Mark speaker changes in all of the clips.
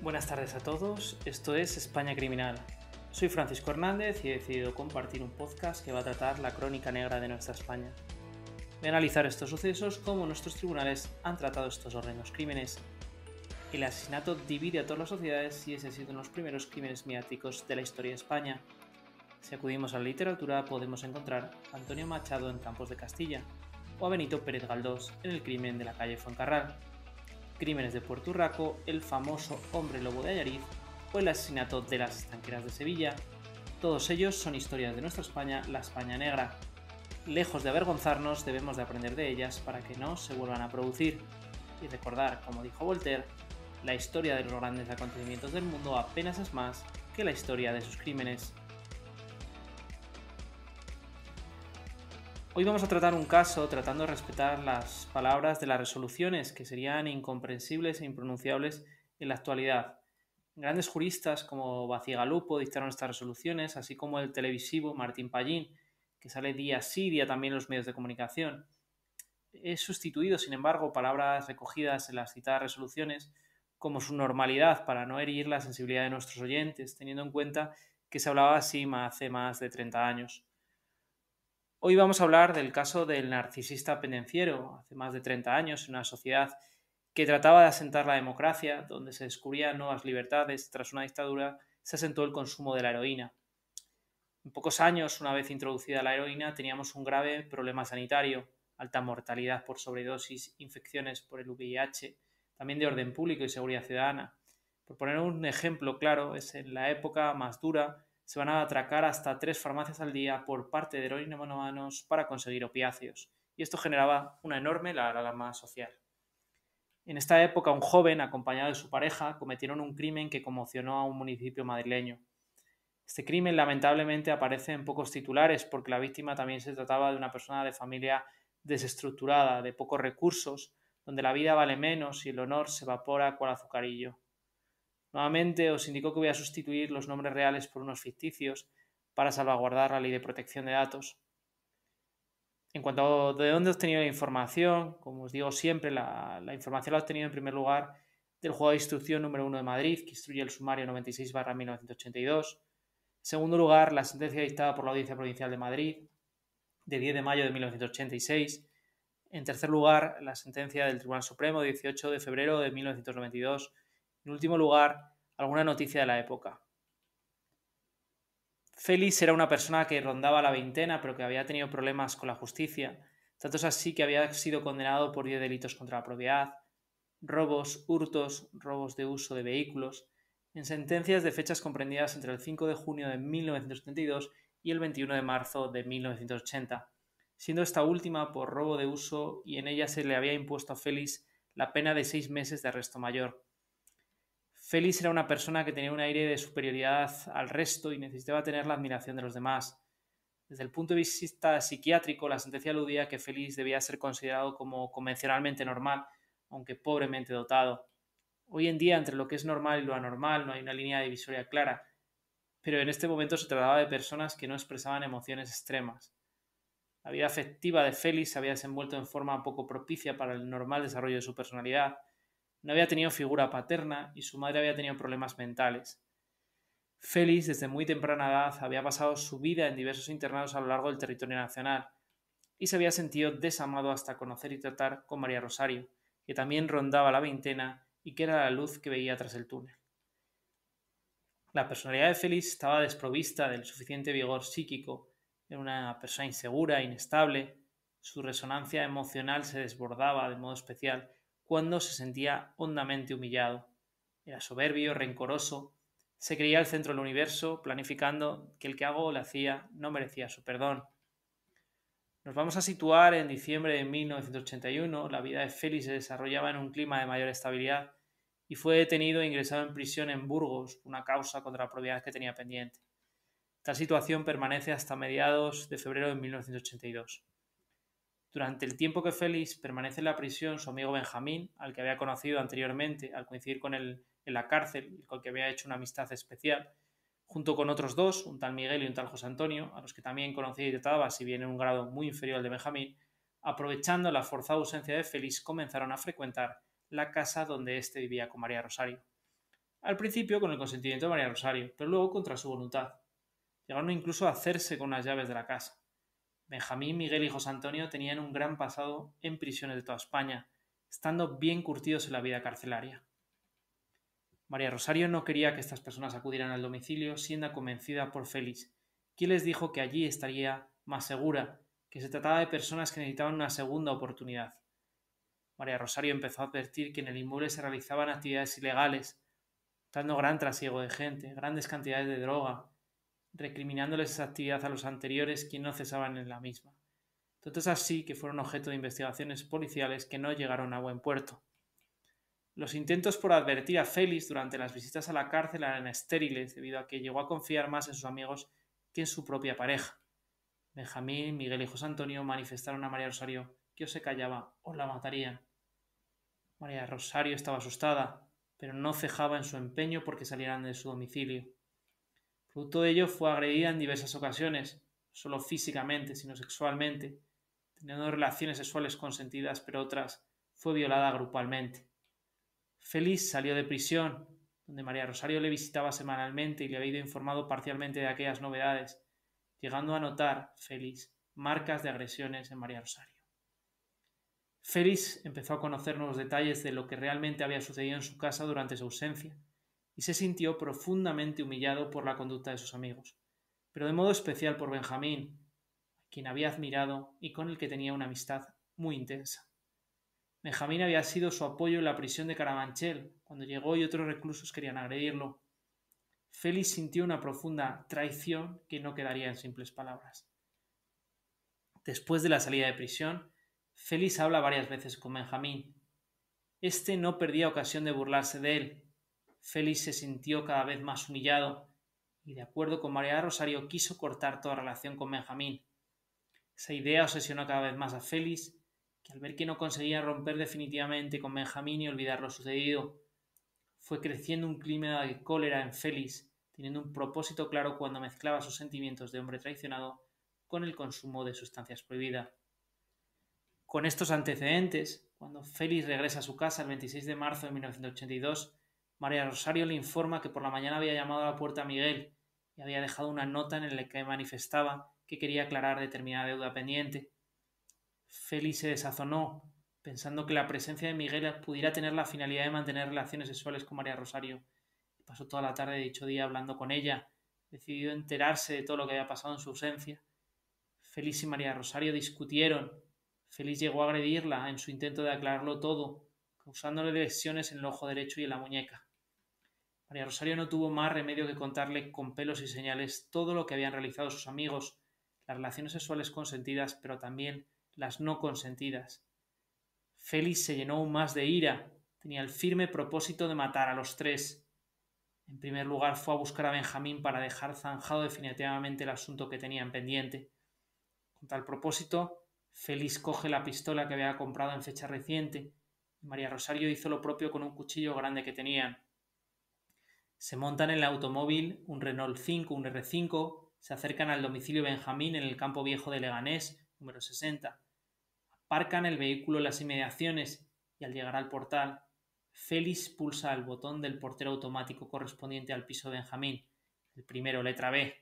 Speaker 1: Buenas tardes a todos, esto es España Criminal. Soy Francisco Hernández y he decidido compartir un podcast que va a tratar la crónica negra de nuestra España. Voy a analizar estos sucesos, cómo nuestros tribunales han tratado estos horrendos crímenes. El asesinato divide a todas las sociedades y ese ha sido uno de los primeros crímenes mediáticos de la historia de España. Si acudimos a la literatura podemos encontrar a Antonio Machado en Campos de Castilla o a Benito Pérez Galdós en el crimen de la calle Fuencarral, Crímenes de Puerto Urraco, el famoso Hombre Lobo de Allariz o el asesinato de las estanqueras de Sevilla. Todos ellos son historias de nuestra España, la España negra. Lejos de avergonzarnos, debemos de aprender de ellas para que no se vuelvan a producir y recordar, como dijo Voltaire, la historia de los grandes acontecimientos del mundo apenas es más que la historia de sus crímenes. Hoy vamos a tratar un caso tratando de respetar las palabras de las resoluciones que serían incomprensibles e impronunciables en la actualidad. Grandes juristas como Bacigalupo dictaron estas resoluciones, así como el televisivo Martín Pallín, que sale día sí, día también en los medios de comunicación. He sustituido, sin embargo, palabras recogidas en las citadas resoluciones como su normalidad para no herir la sensibilidad de nuestros oyentes, teniendo en cuenta que se hablaba así hace más de 30 años. Hoy vamos a hablar del caso del narcisista pendenciero, hace más de 30 años, en una sociedad que trataba de asentar la democracia, donde se descubrían nuevas libertades. Tras una dictadura se asentó el consumo de la heroína. En pocos años, una vez introducida la heroína, teníamos un grave problema sanitario, alta mortalidad por sobredosis, infecciones por el VIH, también de orden público y seguridad ciudadana. Por poner un ejemplo claro, es en la época más dura se van a atracar hasta 3 farmacias al día por parte de heroinómanos para conseguir opiáceos, y esto generaba una enorme alarma social. En esta época, un joven, acompañado de su pareja, cometieron un crimen que conmocionó a un municipio madrileño. Este crimen, lamentablemente, aparece en pocos titulares porque la víctima también se trataba de una persona de familia desestructurada, de pocos recursos, donde la vida vale menos y el honor se evapora cual azucarillo. Nuevamente os indico que voy a sustituir los nombres reales por unos ficticios para salvaguardar la ley de protección de datos. En cuanto a de dónde he obtenido la información, como os digo siempre, la información la he obtenido en primer lugar del juzgado de instrucción número 1 de Madrid, que instruye el sumario 96/1982. En segundo lugar, la sentencia dictada por la Audiencia Provincial de Madrid, de 10 de mayo de 1986. En tercer lugar, la sentencia del Tribunal Supremo, de 18 de febrero de 1992. En último lugar, alguna noticia de la época. Félix era una persona que rondaba la veintena, pero que había tenido problemas con la justicia. Tanto es así que había sido condenado por 10 delitos contra la propiedad, robos, hurtos, robos de uso de vehículos, en sentencias de fechas comprendidas entre el 5 de junio de 1972 y el 21 de marzo de 1980, siendo esta última por robo de uso, y en ella se le había impuesto a Félix la pena de 6 meses de arresto mayor. Félix era una persona que tenía un aire de superioridad al resto y necesitaba tener la admiración de los demás. Desde el punto de vista psiquiátrico, la sentencia aludía a que Félix debía ser considerado como convencionalmente normal, aunque pobremente dotado. Hoy en día, entre lo que es normal y lo anormal, no hay una línea divisoria clara, pero en este momento se trataba de personas que no expresaban emociones extremas. La vida afectiva de Félix se había desenvuelto en forma poco propicia para el normal desarrollo de su personalidad. No había tenido figura paterna y su madre había tenido problemas mentales. Félix, desde muy temprana edad, había pasado su vida en diversos internados a lo largo del territorio nacional y se había sentido desamado hasta conocer y tratar con María Rosario, que también rondaba la veintena y que era la luz que veía tras el túnel. La personalidad de Félix estaba desprovista del suficiente vigor psíquico, era una persona insegura, inestable, su resonancia emocional se desbordaba de modo especial cuando se sentía hondamente humillado. Era soberbio, rencoroso, se creía el centro del universo, planificando que el que algo le hacía no merecía su perdón. Nos vamos a situar en diciembre de 1981, la vida de Félix se desarrollaba en un clima de mayor estabilidad y fue detenido e ingresado en prisión en Burgos por una causa contra la propiedad que tenía pendiente. Tal situación permanece hasta mediados de febrero de 1982. Durante el tiempo que Félix permanece en la prisión, su amigo Benjamín, al que había conocido anteriormente al coincidir con él en la cárcel y con el que había hecho una amistad especial, junto con otros dos, un tal Miguel y un tal José Antonio, a los que también conocía y trataba, si bien en un grado muy inferior al de Benjamín, aprovechando la forzada ausencia de Félix, comenzaron a frecuentar la casa donde éste vivía con María Rosario. al principio con el consentimiento de María Rosario, pero luego contra su voluntad. Llegaron incluso a hacerse con las llaves de la casa. Benjamín, Miguel y José Antonio tenían un gran pasado en prisiones de toda España, estando bien curtidos en la vida carcelaria. María Rosario no quería que estas personas acudieran al domicilio, siendo convencida por Félix, quien les dijo que allí estaría más segura, que se trataba de personas que necesitaban una segunda oportunidad. María Rosario empezó a advertir que en el inmueble se realizaban actividades ilegales, dando gran trasiego de gente, grandes cantidades de droga, recriminándoles esa actividad a los anteriores, quienes no cesaban en la misma. Tanto es así que fueron objeto de investigaciones policiales que no llegaron a buen puerto. Los intentos por advertir a Félix durante las visitas a la cárcel eran estériles, debido a que llegó a confiar más en sus amigos que en su propia pareja. Benjamín, Miguel y José Antonio manifestaron a María Rosario que o se callaba o la matarían. María Rosario estaba asustada, pero no cejaba en su empeño porque salieran de su domicilio. Producto de ello fue agredida en diversas ocasiones, no solo físicamente, sino sexualmente, teniendo relaciones sexuales consentidas, pero otras fue violada grupalmente. Félix salió de prisión, donde María Rosario le visitaba semanalmente y le había ido informado parcialmente de aquellas novedades, llegando a notar, Félix, marcas de agresiones en María Rosario. Félix empezó a conocer nuevos detalles de lo que realmente había sucedido en su casa durante su ausencia, y se sintió profundamente humillado por la conducta de sus amigos, pero de modo especial por Benjamín, a quien había admirado y con el que tenía una amistad muy intensa. Benjamín había sido su apoyo en la prisión de Carabanchel, cuando llegó y otros reclusos querían agredirlo. Félix sintió una profunda traición que no quedaría en simples palabras. Después de la salida de prisión, Félix habla varias veces con Benjamín. Este no perdía ocasión de burlarse de él. Félix se sintió cada vez más humillado y, de acuerdo con María Rosario, quiso cortar toda relación con Benjamín. Esa idea obsesionó cada vez más a Félix, que al ver que no conseguía romper definitivamente con Benjamín y olvidar lo sucedido, fue creciendo un clima de cólera en Félix, teniendo un propósito claro cuando mezclaba sus sentimientos de hombre traicionado con el consumo de sustancias prohibidas. Con estos antecedentes, cuando Félix regresa a su casa el 26 de marzo de 1982, María Rosario le informa que por la mañana había llamado a la puerta a Miguel y había dejado una nota en la que manifestaba que quería aclarar determinada deuda pendiente. Félix se desazonó, pensando que la presencia de Miguel pudiera tener la finalidad de mantener relaciones sexuales con María Rosario. Pasó toda la tarde de dicho día hablando con ella, decidió enterarse de todo lo que había pasado en su ausencia. Félix y María Rosario discutieron. Félix llegó a agredirla en su intento de aclararlo todo, causándole lesiones en el ojo derecho y en la muñeca. María Rosario no tuvo más remedio que contarle con pelos y señales todo lo que habían realizado sus amigos, las relaciones sexuales consentidas, pero también las no consentidas. Félix se llenó aún más de ira. Tenía el firme propósito de matar a los tres. En primer lugar fue a buscar a Benjamín para dejar zanjado definitivamente el asunto que tenían pendiente. Con tal propósito, Félix coge la pistola que había comprado en fecha reciente y María Rosario hizo lo propio con un cuchillo grande que tenían. Se montan en el automóvil, un Renault 5, un R5, se acercan al domicilio Benjamín en el Campo Viejo de Leganés, número 60. Aparcan el vehículo en las inmediaciones y al llegar al portal, Félix pulsa el botón del portero automático correspondiente al piso de Benjamín, el primero, letra B.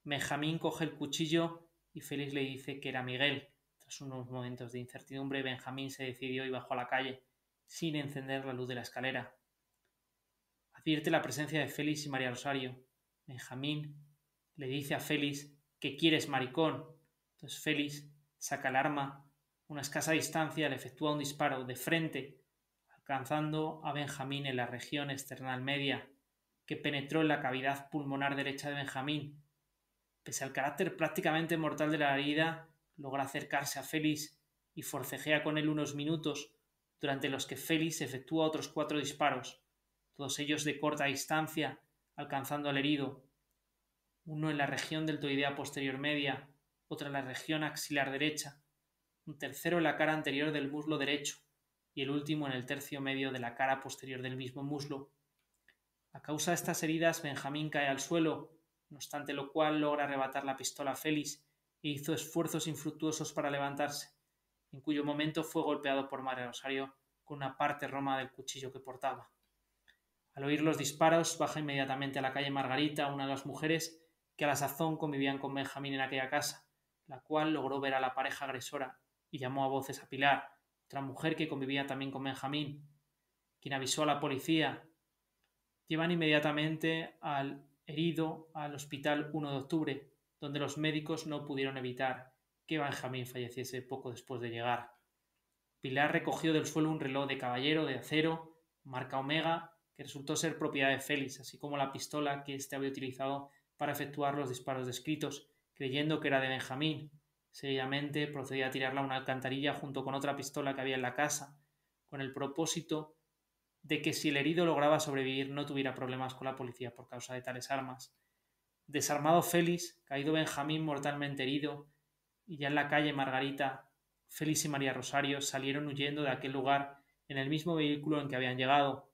Speaker 1: Benjamín coge el cuchillo y Félix le dice que era Miguel. Tras unos momentos de incertidumbre, Benjamín se decidió y bajó a la calle, sin encender la luz de la escalera. Advierte la presencia de Félix y María Rosario. Benjamín le dice a Félix que quieres maricón. Entonces Félix saca el arma. A una escasa distancia le efectúa un disparo de frente, alcanzando a Benjamín en la región external media, que penetró en la cavidad pulmonar derecha de Benjamín. Pese al carácter prácticamente mortal de la herida, logra acercarse a Félix y forcejea con él unos minutos, durante los que Félix efectúa otros 4 disparos, todos ellos de corta distancia, alcanzando al herido, uno en la región deltoidea posterior media, otro en la región axilar derecha, un tercero en la cara anterior del muslo derecho y el último en el tercio medio de la cara posterior del mismo muslo. A causa de estas heridas, Benjamín cae al suelo, no obstante lo cual logra arrebatar la pistola a Félix e hizo esfuerzos infructuosos para levantarse, en cuyo momento fue golpeado por María Rosario con una parte roma del cuchillo que portaba. Al oír los disparos, baja inmediatamente a la calle Margarita, una de las mujeres que a la sazón convivían con Benjamín en aquella casa, la cual logró ver a la pareja agresora y llamó a voces a Pilar, otra mujer que convivía también con Benjamín, quien avisó a la policía. Llevan inmediatamente al herido al hospital 1 de octubre, donde los médicos no pudieron evitar que Benjamín falleciese poco después de llegar. Pilar recogió del suelo un reloj de caballero de acero, marca Omega, que resultó ser propiedad de Félix, así como la pistola que éste había utilizado para efectuar los disparos descritos, creyendo que era de Benjamín. Seguidamente procedió a tirarla a una alcantarilla junto con otra pistola que había en la casa, con el propósito de que si el herido lograba sobrevivir no tuviera problemas con la policía por causa de tales armas. Desarmado Félix, caído Benjamín mortalmente herido, y ya en la calle Margarita, Félix y María Rosario salieron huyendo de aquel lugar en el mismo vehículo en que habían llegado.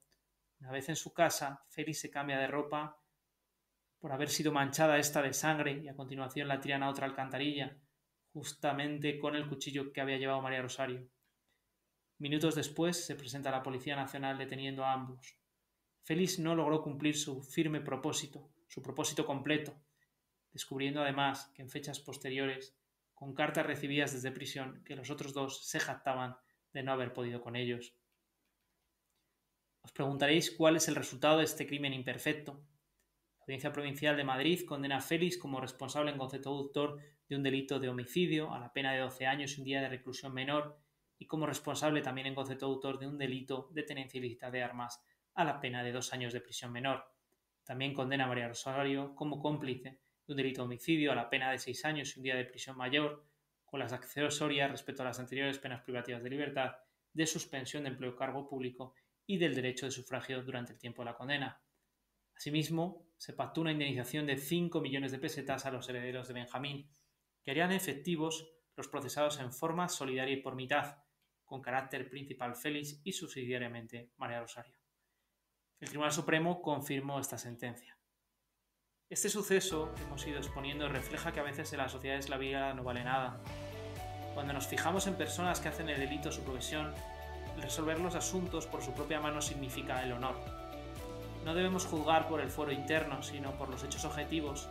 Speaker 1: Una vez en su casa, Félix se cambia de ropa por haber sido manchada esta de sangre y a continuación la tiran a otra alcantarilla, justamente con el cuchillo que había llevado María Rosario. Minutos después se presenta la Policía Nacional deteniendo a ambos. Félix no logró cumplir su firme propósito, su propósito completo, descubriendo además que en fechas posteriores, con cartas recibidas desde prisión, que los otros dos se jactaban de no haber podido con ellos. Os preguntaréis cuál es el resultado de este crimen imperfecto. La Audiencia Provincial de Madrid condena a Félix como responsable en concepto autor de un delito de homicidio a la pena de 12 años y un día de reclusión menor y como responsable también en concepto autor de un delito de tenencia ilícita de armas a la pena de 2 años de prisión menor. También condena a María Rosario como cómplice de un delito de homicidio a la pena de 6 años y un día de prisión mayor, con las accesorias respecto a las anteriores penas privativas de libertad, de suspensión de empleo o cargo público y del derecho de sufragio durante el tiempo de la condena. Asimismo, se pactó una indemnización de 5 millones de pesetas a los herederos de Benjamín, que harían efectivos los procesados en forma solidaria y por mitad, con carácter principal Félix y subsidiariamente María Rosario. El Tribunal Supremo confirmó esta sentencia. Este suceso que hemos ido exponiendo refleja que a veces en las sociedades la vida no vale nada. Cuando nos fijamos en personas que hacen el delito su profesión, el resolver los asuntos por su propia mano significa el honor. No debemos juzgar por el fuero interno, sino por los hechos objetivos.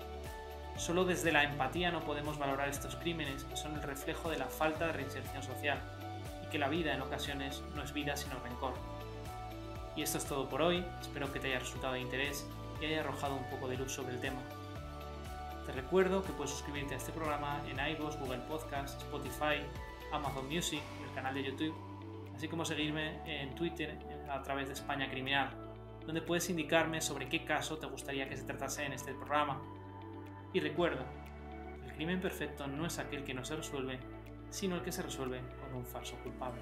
Speaker 1: Solo desde la empatía no podemos valorar estos crímenes, que son el reflejo de la falta de reinserción social, y que la vida en ocasiones no es vida sino rencor. Y esto es todo por hoy, espero que te haya resultado de interés y haya arrojado un poco de luz sobre el tema. Te recuerdo que puedes suscribirte a este programa en iVoox, Google Podcast, Spotify, Amazon Music y el canal de YouTube, así como seguirme en Twitter a través de España Criminal, donde puedes indicarme sobre qué caso te gustaría que se tratase en este programa. Y recuerda, el crimen perfecto no es aquel que no se resuelve, sino el que se resuelve con un falso culpable.